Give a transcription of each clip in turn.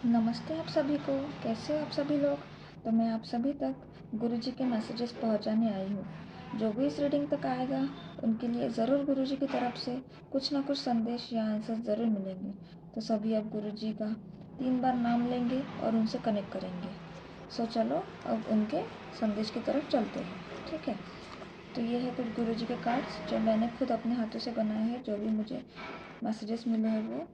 नमस्ते आप सभी को। कैसे हो आप सभी लोग। तो मैं आप सभी तक गुरुजी के मैसेजेस पहुंचाने आई हूँ। जो भी इस रीडिंग तक आएगा उनके लिए ज़रूर गुरुजी की तरफ से कुछ ना कुछ संदेश या आंसर ज़रूर मिलेंगे। तो सभी अब गुरुजी का 3 बार नाम लेंगे और उनसे कनेक्ट करेंगे। सो चलो अब उनके संदेश की तरफ चलते हैं। ठीक है, तो ये है कुछ गुरुजी के कार्ड्स जो मैंने खुद अपने हाथों से बनाए हैं। जो भी मुझे मैसेजेस मिले हैं वो।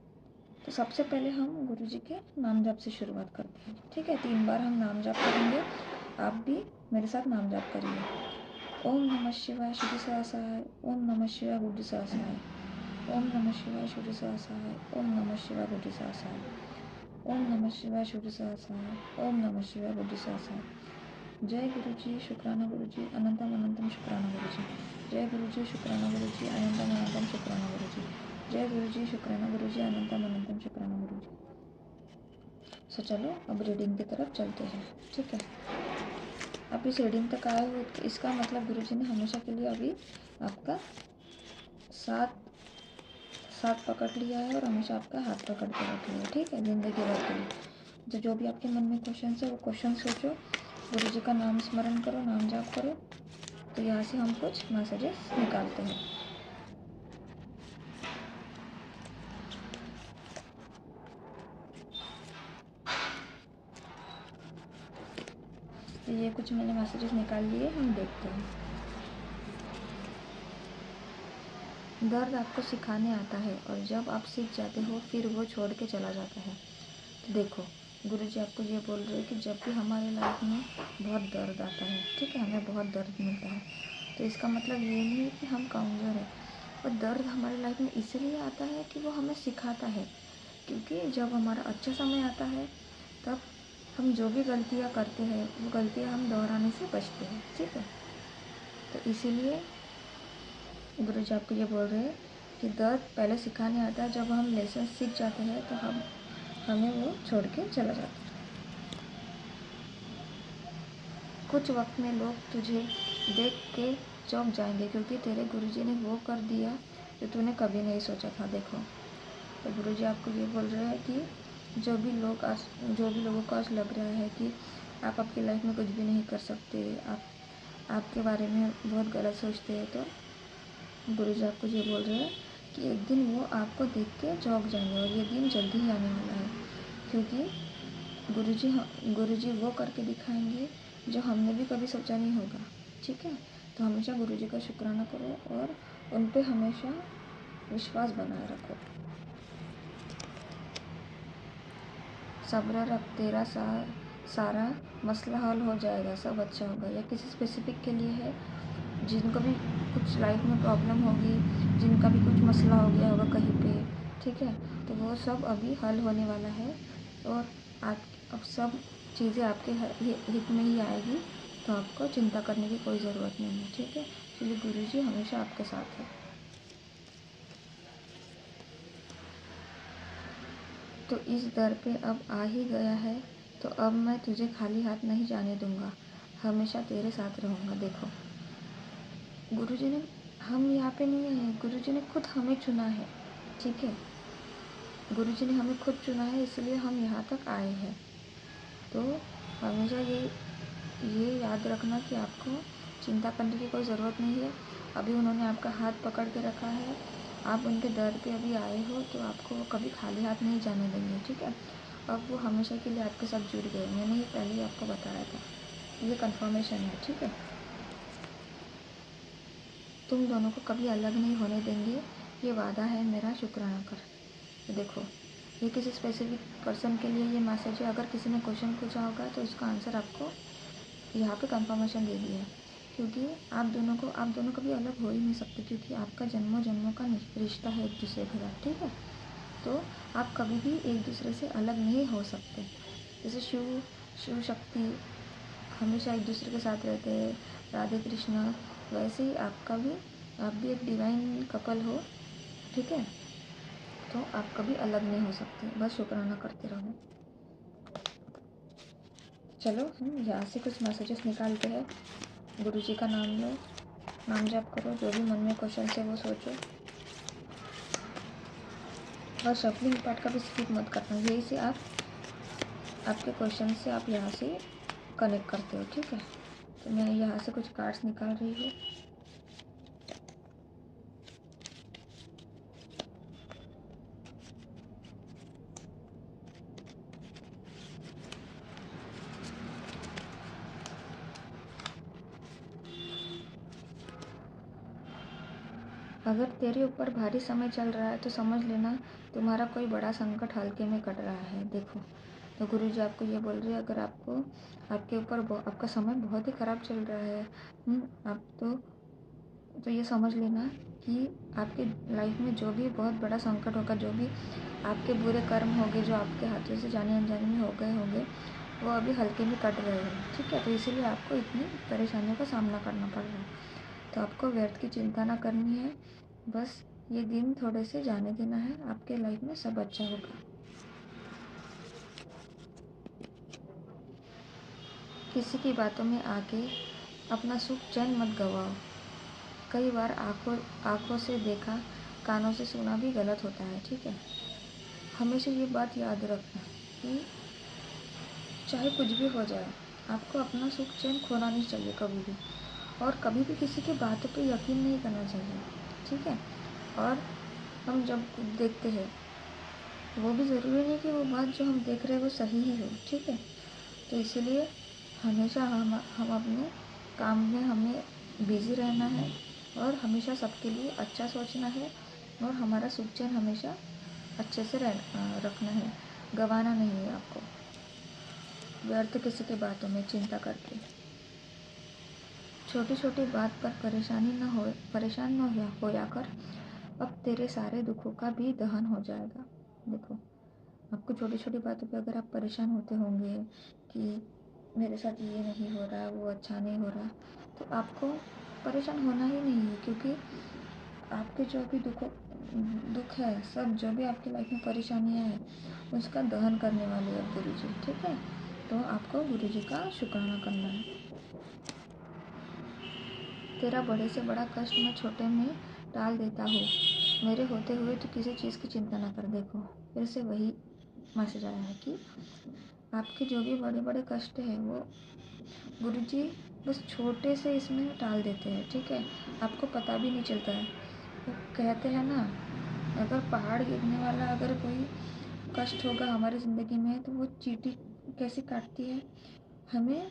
तो सबसे पहले हम गुरुजी के नाम जाप से शुरुआत करते हैं। ठीक है, 3 बार हम नाम जाप करेंगे। आप भी मेरे साथ नाम जाप करिए। ओम नमः शिवाय शुद्ध सहस्राय, ओम नमः शिवाय बुद्धि सहस्राय, ओम नमः शिवाय शुद्ध सहस्राय, ओम नमः शिवाय बुद्धि सहस्राय, ओम नमः शिवाय शुद्ध सहस्राय, ओम नमः शिवाय बुद्धि सहस्राय। जय गुरुजी, शुक्राना गुरुजी, अनंतम अनंतम शुक्राना गुरुजी। जय गुरुजी, शुक्राना गुरुजी, अनंतम अनंतम शुक्राना गुरुजी। जय गुरुजी, शुक्राना गुरुजी, अनंतम अनंतम शुक्राना गुरुजी। सो चलो अब रीडिंग की तरफ चलते हैं। ठीक है, आप इस रीडिंग तक आए हो तो इसका मतलब गुरुजी ने हमेशा के लिए अभी आपका साथ साथ पकड़ लिया है और हमेशा आपका हाथ पकड़ के रख लिया है। ठीक है, ज़िंदगी भर के लिए जो भी आपके मन में क्वेश्चन है वो क्वेश्चन सोचो, गुरुजी का नाम स्मरण करो, नाम जाप करो। तो यहाँ से हम कुछ मैसेजेस निकालते हैं। तो ये कुछ मैंने मैसेजेस निकाल लिए, हम देखते हैं। दर्द आपको सिखाने आता है और जब आप सीख जाते हो फिर वो छोड़ के चला जाता है। तो देखो, गुरुजी आपको ये बोल रहे हैं कि जब भी हमारे लाइफ में बहुत दर्द आता है, ठीक है, हमें बहुत दर्द मिलता है, तो इसका मतलब ये नहीं है कि हम कमज़ोर हैं। और दर्द हमारी लाइफ में इसलिए आता है कि वो हमें सिखाता है। क्योंकि जब हमारा अच्छा समय आता है तब हम जो भी गलतियाँ करते हैं वो गलतियाँ हम दोहराने से बचते हैं। ठीक है, तो इसीलिए गुरुजी आपको ये बोल रहे हैं कि दर्द पहले सिखाने आता है, जब हम लेसन सीख जाते हैं तो हमें वो छोड़ के चला जाता है। कुछ वक्त में लोग तुझे देख के चौंक जाएंगे क्योंकि तेरे गुरुजी ने वो कर दिया जो तूने कभी नहीं सोचा था। देखो, तो गुरुजी आपको ये बोल रहे हैं कि जो भी लोगों को आज लग रहा है कि आप आपकी लाइफ में कुछ भी नहीं कर सकते, आप आपके बारे में बहुत गलत सोचते हैं, तो गुरुजी आपको ये बोल रहे हैं कि एक दिन वो आपको देख के चौंक जाएंगे और ये दिन जल्दी ही आने वाला है। क्योंकि गुरुजी वो करके दिखाएंगे जो हमने भी कभी सोचा नहीं होगा। ठीक है, तो हमेशा गुरुजी का शुक्राना करो और उन पे हमेशा विश्वास बनाए रखो। सब्र रख, तेरा सारा मसला हल हो जाएगा, सब अच्छा होगा। या किसी स्पेसिफिक के लिए है जिनको भी कुछ लाइफ में प्रॉब्लम होगी, जिनका भी कुछ मसला हो गया होगा कहीं पे, ठीक है, तो वो सब अभी हल होने वाला है और अब सब चीज़ें आपके हित में ही आएगी। तो आपको चिंता करने की कोई ज़रूरत नहीं है। ठीक है, इसलिए गुरुजी हमेशा आपके साथ है। तो इस दर पे अब आ ही गया है, तो अब मैं तुझे खाली हाथ नहीं जाने दूंगा, हमेशा तेरे साथ रहूँगा। देखो, गुरुजी ने, हम यहाँ पे नहीं हैं, गुरुजी ने खुद हमें चुना है। ठीक है, गुरुजी ने हमें खुद चुना है, इसलिए हम यहाँ तक आए हैं। तो हमेशा ये याद रखना कि आपको चिंता करने की कोई ज़रूरत नहीं है। अभी उन्होंने आपका हाथ पकड़ के रखा है, आप उनके दर पे अभी आए हो, तो आपको वो कभी खाली हाथ नहीं जाने देंगे। ठीक है, अब वो हमेशा के लिए आपके साथ जुड़ गए। मैंने ये पहले ही आपको बताया था, ये कंफर्मेशन है। ठीक है, तुम दोनों को कभी अलग नहीं होने देंगे, ये वादा है मेरा, शुक्राना कर। तो देखो, ये किसी स्पेसिफिक पर्सन के लिए ये मैसेज है। अगर किसी ने क्वेश्चन पूछा होगा तो इसका आंसर आपको यहाँ पे कंफर्मेशन दे दिया है। क्योंकि आप दोनों कभी अलग हो ही नहीं सकते, क्योंकि आपका जन्मों जन्मों का रिश्ता है एक दूसरे के साथ। ठीक है, तो आप कभी भी एक दूसरे से अलग नहीं हो सकते। जैसे शिव शक्ति हमेशा एक दूसरे के साथ रहते हैं, राधे कृष्णा, वैसे ही आप भी एक डिवाइन कपल हो। ठीक है, तो आप कभी अलग नहीं हो सकते, बस शुक्राना करते रहो। चलो हम यहाँ से कुछ मैसेजेस निकालते हैं। गुरुजी का नाम लो, नाम जाप करो, जो भी मन में क्वेश्चन है वो सोचो और शफलिंग पार्ट का भी स्किप मत करना। यही से आप आपके क्वेश्चन से आप यहाँ से कनेक्ट करते हो। ठीक है, तो मैं यहाँ से कुछ कार्ड्स निकाल रही हूँ। अगर तेरे ऊपर भारी समय चल रहा है तो समझ लेना तुम्हारा कोई बड़ा संकट हल्के में कट रहा है। देखो, तो गुरुजी आपको ये बोल रहे हैं, अगर आपको आपके ऊपर आपका समय बहुत ही ख़राब चल रहा है, आप तो ये समझ लेना कि आपके लाइफ में जो भी बहुत बड़ा संकट होगा, जो भी आपके बुरे कर्म होंगे, जो आपके हाथों से जाने अनजाने में हो गए होंगे, वो अभी हल्के में कट रहे हैं। ठीक है, तो इसीलिए आपको इतनी परेशानियों का सामना करना पड़ रहा है। तो आपको व्यर्थ की चिंता ना करनी है, बस ये दिन थोड़े से जाने देना है, आपके लाइफ में सब अच्छा होगा। किसी की बातों में आके अपना सुख चैन मत गवाओ। कई बार आँखों से देखा, कानों से सुना भी गलत होता है। ठीक है, हमेशा ये बात याद रखना कि चाहे कुछ भी हो जाए, आपको अपना सुख चैन खोना नहीं चाहिए कभी भी, और कभी भी किसी की बातों पे यकीन नहीं करना चाहिए। ठीक है, और हम जब कुछ देखते हैं, वो भी ज़रूरी नहीं कि वो बात जो हम देख रहे हैं वो सही ही हो। ठीक है, तो इसीलिए हमेशा हम अपने काम में हमें बिज़ी रहना है, और हमेशा सबके लिए अच्छा सोचना है, और हमारा सुख चैन हमेशा अच्छे से रखना है, गंवाना नहीं है आपको व्यर्थ किसी की बातों में चिंता करके। छोटी छोटी बात पर परेशान न होया कर, अब तेरे सारे दुखों का भी दहन हो जाएगा। देखो, आपको छोटी छोटी बातों पे अगर आप परेशान होते होंगे कि मेरे साथ ये नहीं हो रहा, वो अच्छा नहीं हो रहा, तो आपको परेशान होना ही नहीं है, क्योंकि आपके जो भी दुख है, सब जो भी आपकी लाइफ में परेशानियाँ हैं, उसका दहन करने वाले हैं गुरुजी। ठीक है, तो आपको गुरुजी का शुक्राना करना है। तेरा बड़े से बड़ा कष्ट मैं छोटे में टाल देता हूँ, मेरे होते हुए तो किसी चीज़ की चिंता ना कर। देखो, फिर से वही मैसेज आया है कि आपके जो भी बड़े बड़े कष्ट हैं वो गुरुजी बस छोटे से इसमें टाल देते हैं। ठीक है, आपको पता भी नहीं चलता है। वो कहते हैं ना, अगर पहाड़ गिरने वाला अगर कोई कष्ट होगा हमारी ज़िंदगी में, तो वो चींटी कैसे काटती है, हमें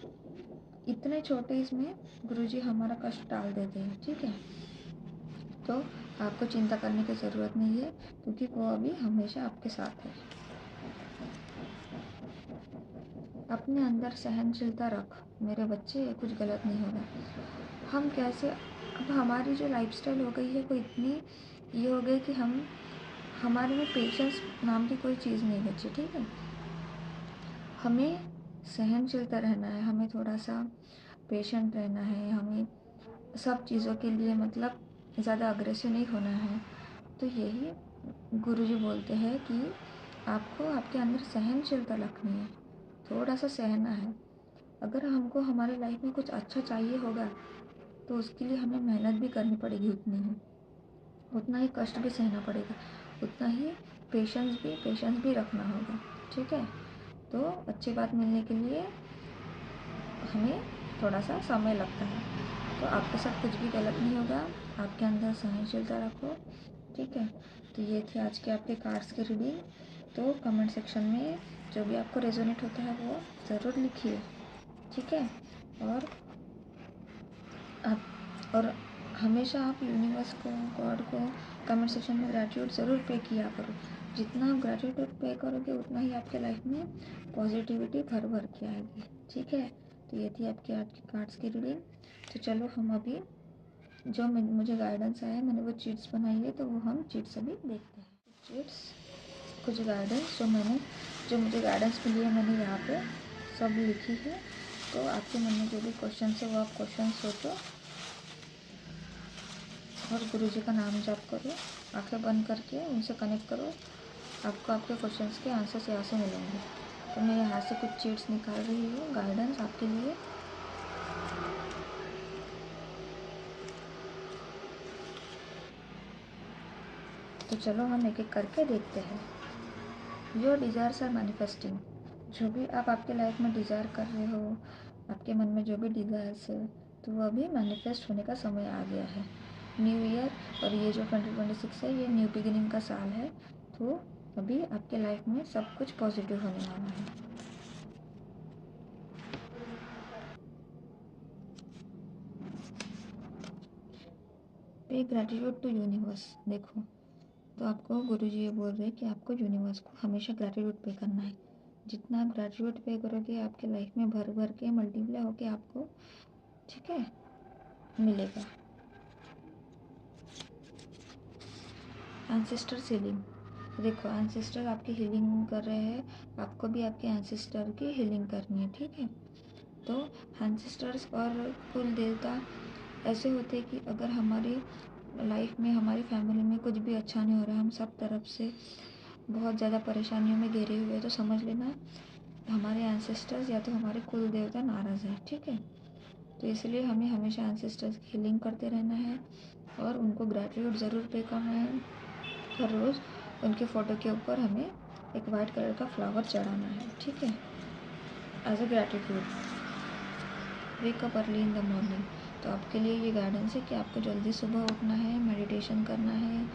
इतने छोटे इसमें गुरुजी हमारा कष्ट टाल देते हैं। ठीक है, तो आपको चिंता करने की ज़रूरत नहीं है, क्योंकि वो अभी हमेशा आपके साथ है। अपने अंदर सहनशीलता रख मेरे बच्चे, कुछ गलत नहीं होगा। हम कैसे, अब हमारी जो लाइफस्टाइल हो गई है वो इतनी ये हो गई कि हमारे में पेशेंस नाम की कोई चीज़ नहीं बची। ठीक है, हमें सहनशीलता रहना है, हमें थोड़ा सा पेशेंट रहना है, हमें सब चीज़ों के लिए मतलब ज़्यादा अग्रेसिव नहीं होना है। तो यही गुरुजी बोलते हैं कि आपको आपके अंदर सहनशीलता रखनी है, थोड़ा सा सहना है। अगर हमको हमारे लाइफ में कुछ अच्छा चाहिए होगा, तो उसके लिए हमें मेहनत भी करनी पड़ेगी उतनी ही, उतना ही कष्ट भी सहना पड़ेगा, उतना ही पेशेंस भी रखना होगा। ठीक है, तो अच्छी बात मिलने के लिए हमें थोड़ा सा समय लगता है। तो आपके साथ कुछ भी गलत नहीं होगा, आपके अंदर सहनशीलता रखो। ठीक है, तो ये थे आज के आपके कार्ड्स की रीडिंग। तो कमेंट सेक्शन में जो भी आपको रेजोनेट होता है वो ज़रूर लिखिए। ठीक है, और और हमेशा आप यूनिवर्स को, गॉड को कमेंट सेक्शन में ग्रैटिट्यूड ज़रूर पे किया करो। जितना आप ग्रैटिट्यूड पे करोगे, उतना ही आपके लाइफ में पॉजिटिविटी भर भर के आएगी। ठीक है, तो ये थी आपकी आज की कार्ड्स की रीडिंग। तो चलो, हम अभी जो मुझे गाइडेंस आया है, मैंने वो चीट्स बनाई है, तो वो हम चीट्स अभी देखते हैं। चीट्स, कुछ गाइडेंस जो मुझे गाइडेंस मिली है, मैंने यहाँ पे सब लिखी है। तो आपके मन में जो भी क्वेश्चन है वो आप क्वेश्चन सोचो, और गुरुजी का नाम जाप करो, आंखें बंद करके उनसे कनेक्ट करो। आपको आपके क्वेश्चंस के आंसर्स यहाँ से मिलेंगे। तो मैं यहाँ से कुछ चीट्स निकाल रही हूँ गाइडेंस आपके लिए। तो चलो, हम एक एक करके देखते हैं। Your desires are manifesting. जो भी आप आपके लाइफ में डिज़ायर कर रहे हो, आपके मन में जो भी डिज़ायर्स है, तो वो अभी मैनिफेस्ट होने का समय आ गया है। न्यू ईयर और ये जो 2026 है, ये न्यू बिगिनिंग का साल है, तो अभी आपके लाइफ में सब कुछ पॉजिटिव होने वाला है। पे ग्रैटिट्यूड टू यूनिवर्स। देखो, तो आपको गुरुजी ये बोल रहे हैं कि आपको यूनिवर्स को हमेशा ग्रैटिट्यूड पे करना है। जितना आप ग्रैटिट्यूड पे करोगे, आपके लाइफ में भर भर के मल्टीप्लाई होके आपको, ठीक है, मिलेगा। Ancestor healing. देखो, एंसेस्टर आपकी हीलिंग कर रहे हैं, आपको भी आपके एंसेस्टर की हीलिंग करनी है, ठीक है। तो एंसेस्टर्स और कुल देवता ऐसे होते हैं कि अगर हमारी लाइफ में, हमारी फैमिली में कुछ भी अच्छा नहीं हो रहा है, हम सब तरफ से बहुत ज़्यादा परेशानियों में घिरे हुए, तो समझ लेना हमारे एंसेस्टर्स या तो हमारे कुल देवता नाराज़ है, ठीक है। तो इसलिए हमें हमेशा एंसेस्टर्स की हीलिंग करते रहना है और उनको ग्रैटिट्यूड ज़रूर पे करना है। हर रोज़ उनके फ़ोटो के ऊपर हमें एक वाइट कलर का फ्लावर चढ़ाना है, ठीक है, as a gratitude. Wake up early in the morning. तो आपके लिए ये गाइडेंस है कि आपको जल्दी सुबह उठना है, मेडिटेशन करना है,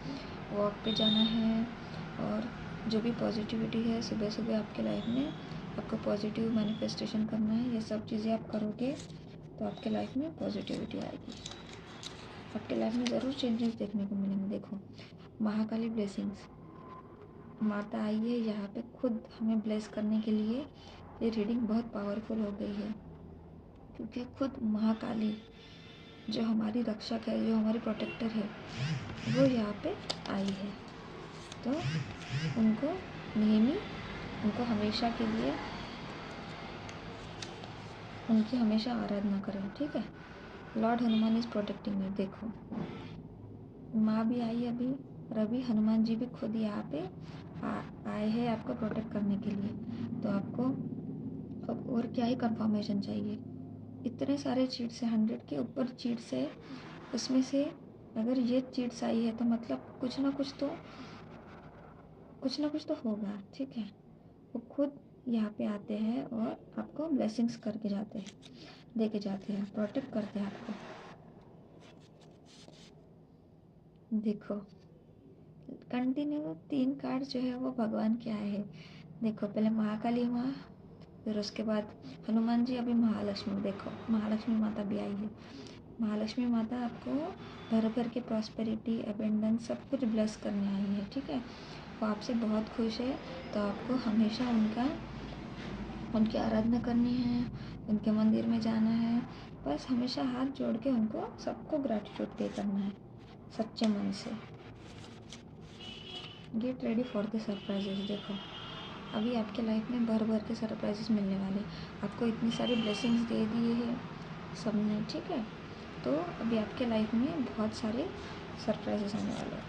वॉक पे जाना है, और जो भी पॉजिटिविटी है सुबह सुबह आपके लाइफ में, आपको पॉजिटिव मैनिफेस्टेशन करना है। ये सब चीज़ें आप करोगे तो आपके लाइफ में पॉजिटिविटी आएगी, आपके लाइफ में ज़रूर चेंजेस देखने को मिलेंगे। देखो, महाकाली ब्लेसिंग्स, माता आई है यहाँ पे खुद हमें ब्लेस करने के लिए। ये रीडिंग बहुत पावरफुल हो गई है क्योंकि खुद महाकाली जो हमारी रक्षक है, जो हमारी प्रोटेक्टर है, वो यहाँ पे आई है। तो उनको उनको हमेशा के लिए उनकी हमेशा आराधना करें, ठीक है। Lord Hanuman is protecting you. देखो, माँ भी आई अभी, और अभी हनुमान जी भी खुद यहाँ पे आए हैं आपको प्रोटेक्ट करने के लिए। तो आपको अब और क्या ही कंफर्मेशन चाहिए। इतने सारे चीट्स है, 100 के ऊपर चीट्स है, उसमें से अगर ये चीट्स आई है तो मतलब कुछ ना कुछ तो होगा, ठीक है। वो खुद यहाँ पे आते हैं और आपको ब्लेसिंग्स करके जाते हैं, दे के जाते हैं, प्रोटेक्ट करते हैं आपको। देखो, कंटिन्यू 3 कार्ड जो है वो भगवान के आए हैं। देखो, पहले महाकाली माँ, फिर उसके बाद हनुमान जी, अभी महालक्ष्मी। देखो, महालक्ष्मी माता भी आई है। महालक्ष्मी माता आपको भर भर के प्रॉस्पेरिटी, अबेंडेंस सब कुछ ब्लेस करने आई है, ठीक है। वो आपसे बहुत खुश है, तो आपको हमेशा उनकी आराधना करनी है, उनके मंदिर में जाना है, बस हमेशा हाथ जोड़ के उनको सबको ग्रैटिट्यूड पे करना है सच्चे मन से। Get ready for the surprises. देखो, अभी आपके लाइफ में भर भर के सरप्राइजेस मिलने वाले, आपको इतनी सारी ब्लेसिंग्स दे दिए हैं सबने, ठीक है। तो अभी आपके लाइफ में बहुत सारे सरप्राइजेस आने वाले हैं।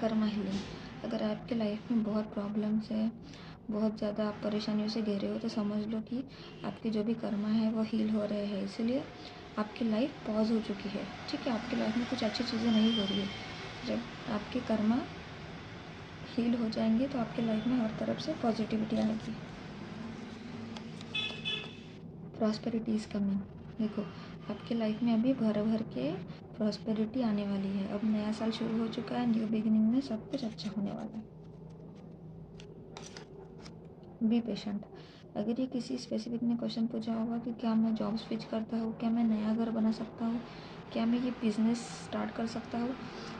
कर्मा हीलिंग। अगर आपके लाइफ में बहुत प्रॉब्लम्स है, बहुत ज़्यादा आप परेशानियों से घिरे हो, तो समझ लो कि आपके जो भी कर्मा है वो हील हो रहे हैं, इसीलिए आपकी लाइफ पॉज हो चुकी है, ठीक है। आपकी लाइफ में कुछ अच्छी चीज़ें नहीं हो रही है। जब आपके कर्मा हील हो जाएंगे तो आपके लाइफ में हर तरफ से पॉजिटिविटी आएगी। Prosperity is coming. देखो, आपके लाइफ में अभी भर भर के प्रॉस्पेरिटी आने वाली है। अब नया साल शुरू हो चुका है, न्यू बिगिनिंग में सब कुछ अच्छा होने वाला है। Be patient. अगर ये किसी स्पेसिफिक ने क्वेश्चन पूछा होगा कि क्या मैं जॉब स्विच करता हूँ, क्या मैं नया घर बना सकता हूँ, क्या मैं ये बिज़नेस स्टार्ट कर सकता हूँ,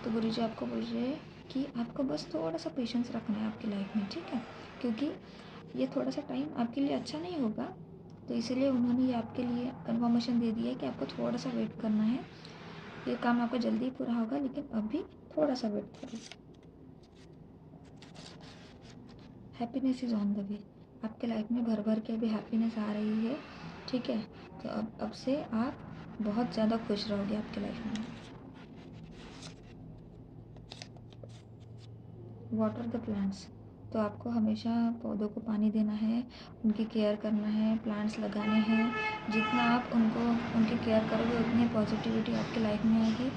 तो गुरुजी आपको बोल रहे हैं कि आपको बस थोड़ा सा पेशेंस रखना है आपकी लाइफ में, ठीक है। क्योंकि ये थोड़ा सा टाइम आपके लिए अच्छा नहीं होगा, तो इसीलिए उन्होंने ये आपके लिए कन्फर्मेशन दे दिया है कि आपको थोड़ा सा वेट करना है। ये काम आपका जल्दी पूरा होगा, लेकिन अभी थोड़ा सा वेट करो। Happiness is on the way. आपके लाइफ में भर भर के अभी हैप्पीनेस आ रही है, ठीक है। तो अब से आप बहुत ज़्यादा खुश रहोगे आपके लाइफ में। Water the plants. तो आपको हमेशा पौधों को पानी देना है, उनकी केयर करना है, प्लांट्स लगाने हैं। जितना आप उनकी केयर करोगे, उतनी पॉजिटिविटी आपके लाइफ में आएगी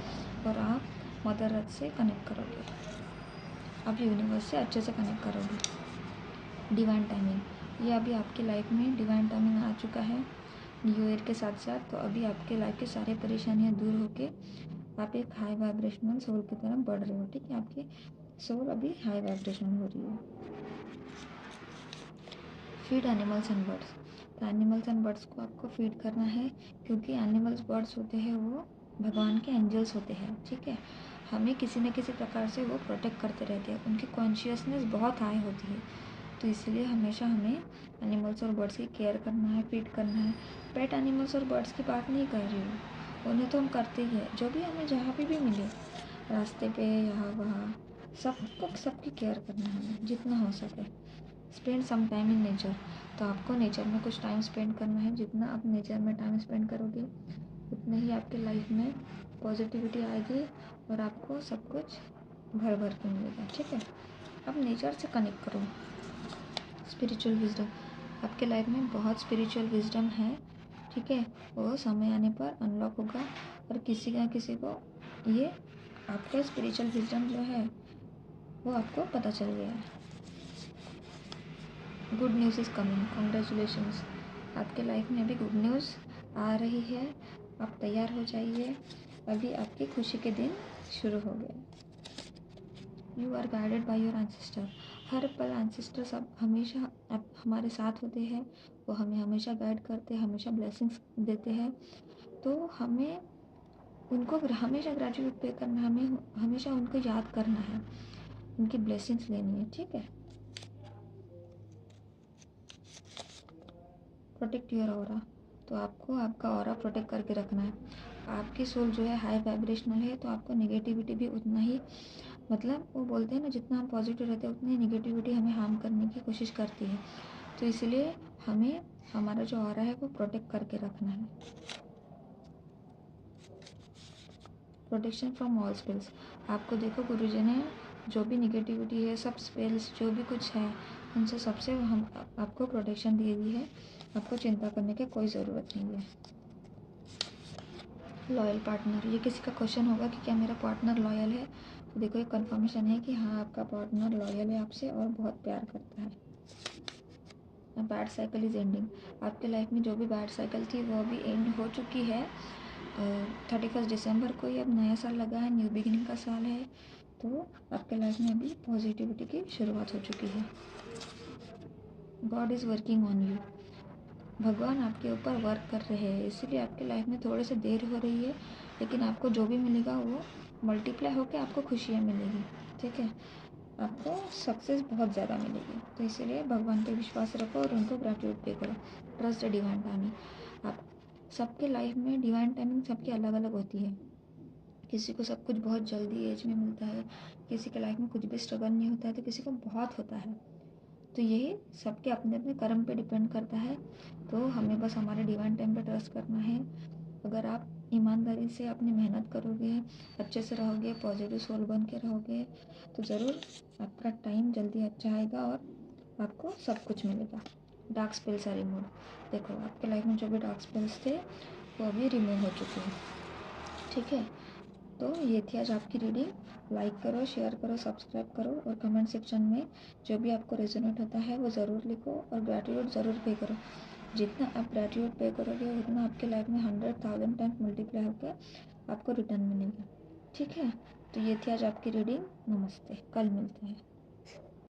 और आप मदर अर्थ से कनेक्ट करोगे, आप यूनिवर्स से अच्छे से कनेक्ट करोगे। डिवाइन टाइमिंग, ये अभी आपकी लाइफ में डिवाइन टाइमिंग आ चुका है न्यू ईयर के साथ साथ। तो अभी आपके लाइफ की सारी परेशानियाँ दूर होके आप एक हाई वाइब्रेशनल सोल की तरफ बढ़ रहे हो। ठीक है, आपकी सोल अभी हाई वाइब्रेशनल हो रही है। फीड एनिमल्स एंड बर्ड्स, तो एनिमल्स एंड बर्ड्स को आपको फीड करना है, क्योंकि एनिमल्स बर्ड्स होते हैं वो भगवान के एंजल्स होते हैं। ठीक है, हमें किसी न किसी प्रकार से वो प्रोटेक्ट करते रहते हैं, उनकी कॉन्शियसनेस बहुत हाई होती है। तो इसलिए हमेशा हमें एनिमल्स और बर्ड्स की केयर करना है, फीड करना है। पेट एनिमल्स और बर्ड्स की बात नहीं कर रही हूँ, उन्हें तो हम करते ही है, जो भी हमें जहाँ पे भी मिले, रास्ते पे यहाँ वहाँ, सबको सबकी केयर करना है हमें जितना हो सके। Spend some time in nature, तो आपको नेचर में कुछ टाइम स्पेंड करना है। जितना आप नेचर में टाइम स्पेंड करोगे उतने ही आपके लाइफ में पॉजिटिविटी आएगी और आपको सब कुछ भर भर के मिलेगा। ठीक है, अब नेचर से कनेक्ट करो। स्पिरिचुअल विजडम, आपके लाइफ में बहुत स्पिरिचुअल विजडम है। ठीक है, वो समय आने पर अनलॉक होगा और किसी ना किसी को ये आपका स्पिरिचुअल विजडम जो है वो आपको पता चल गया है। Good news is coming, congratulations, आपके लाइफ में अभी गुड न्यूज़ आ रही है। आप तैयार हो जाइए, अभी आपकी खुशी के दिन शुरू हो गए। You are guided by your ancestor, हर पल एंसेस्टर्स अब हमेशा अब हमारे साथ होते हैं, वो हमें हमेशा गाइड करते हैं, हमेशा ब्लेसिंग्स देते हैं। तो हमें उनको हमेशा ग्रेटिट्यूड पे करना है, हमें हमेशा उनको याद करना है, उनकी ब्लेसिंग्स लेनी है। ठीक है, प्रोटेक्ट योर ऑरा, तो आपको आपका ऑरा प्रोटेक्ट करके रखना है। आपकी सोल जो है हाई वाइब्रेशनल है, तो आपको नेगेटिविटी भी उतना ही, मतलब वो बोलते हैं ना, जितना हम पॉजिटिव रहते हैं उतनी नेगेटिविटी हमें हार्म करने की कोशिश करती है। तो इसलिए हमें हमारा जो ऑरा है वो प्रोटेक्ट करके रखना है। प्रोटेक्शन फ्रॉम ऑल स्पेल्स, आपको देखो गुरुजी ने जो भी निगेटिविटी है, सब स्पेल्स जो भी कुछ है, उनसे सबसे हम आपको प्रोटेक्शन दी हुई है। आपको चिंता करने की कोई ज़रूरत नहीं है। लॉयल पार्टनर, ये किसी का क्वेश्चन होगा कि क्या मेरा पार्टनर लॉयल है, तो देखो ये कंफर्मेशन है कि हाँ, आपका पार्टनर लॉयल है आपसे और बहुत प्यार करता है। बैड साइकिल इज़ एंडिंग, आपके लाइफ में जो भी बैड साइकिल थी वो अभी एंड हो चुकी है। 31 दिसंबर को ही अब नया साल लगा है, न्यू बिगिनिंग का साल है, तो आपके लाइफ में अभी पॉजिटिविटी की शुरुआत हो चुकी है। God is working on you, भगवान आपके ऊपर वर्क कर रहे हैं, इसीलिए आपकी लाइफ में थोड़ी सी देर हो रही है, लेकिन आपको जो भी मिलेगा वो मल्टीप्लाई होकर आपको खुशियाँ मिलेगी। ठीक है, आपको सक्सेस बहुत ज़्यादा मिलेगी, तो इसीलिए भगवान पे विश्वास रखो और उनको ग्रेटिट्यूड पे करो। ट्रस्ट द डिवाइन टाइमिंग, आप सबके लाइफ में डिवाइन टाइमिंग सबकी अलग अलग होती है। किसी को सब कुछ बहुत जल्दी एज में मिलता है, किसी के लाइफ में कुछ भी स्ट्रगल नहीं होता है, तो किसी को बहुत होता है। तो यही सबके अपने अपने कर्म पे डिपेंड करता है। तो हमें बस हमारे डिवाइन टाइम पे ट्रस्ट करना है। अगर आप ईमानदारी से अपनी मेहनत करोगे, अच्छे से रहोगे, पॉजिटिव सोल बन के रहोगे, तो ज़रूर आपका टाइम जल्दी अच्छा आएगा और आपको सब कुछ मिलेगा। डार्क स्पेल्स आर रिमूव, देखो आपके लाइफ में जो भी डार्क स्पेल्स थे वो अभी रिमूव हो चुके हैं। ठीक है, तो ये थी आज आपकी रीडिंग। लाइक करो, शेयर करो, सब्सक्राइब करो और कमेंट सेक्शन में जो भी आपको रेजोनेट होता है वो ज़रूर लिखो और ग्रेटिट्यूड ज़रूर पे करो। जितना आप ग्रेटिट्यूड पे करोगे उतना आपके लाइफ में 100,000 टाइम्स मल्टीप्लाई होकर आपको रिटर्न मिलेगा। ठीक है, तो ये थी आज आपकी रीडिंग। नमस्ते, कल मिलते हैं।